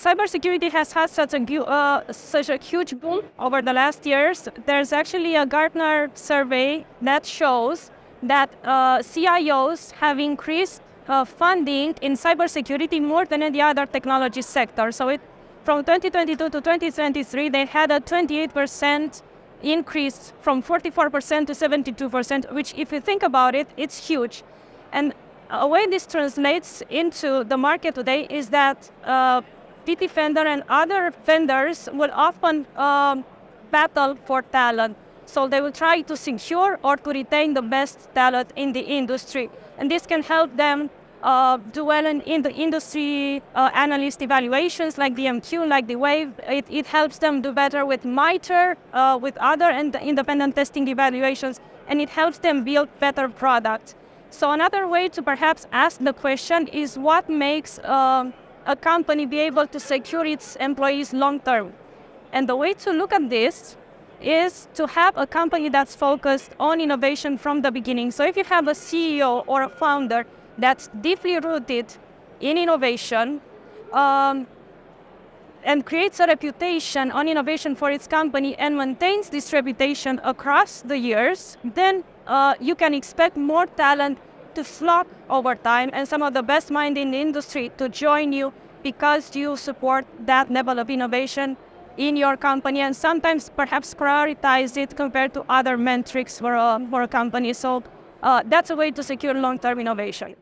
cybersecurity has had such a huge boom over the last years. There's actually a Gartner survey that shows that CIOs have increased funding in cybersecurity more than any other technology sector. So from 2022 to 2023, they had a 28% increase from 44% to 72%, which if you think about it, it's huge. And a way this translates into the market today is that Bitdefender and other vendors will often battle for talent. So they will try to secure or to retain the best talent in the industry. And this can help them do well in the industry analyst evaluations like the MQ, like the WAVE. It helps them do better with MITRE, with other independent testing evaluations, and it helps them build better products. So another way to perhaps ask the question is what makes a company be able to secure its employees long term? And the way to look at this is to have a company that's focused on innovation from the beginning. So if you have a CEO or a founder that's deeply rooted in innovation and creates a reputation on innovation for its company and maintains this reputation across the years, then you can expect more talent to flock over time and some of the best minds in the industry to join you because you support that level of innovation in your company and sometimes perhaps prioritize it compared to other metrics for a company. So that's a way to secure long-term innovation.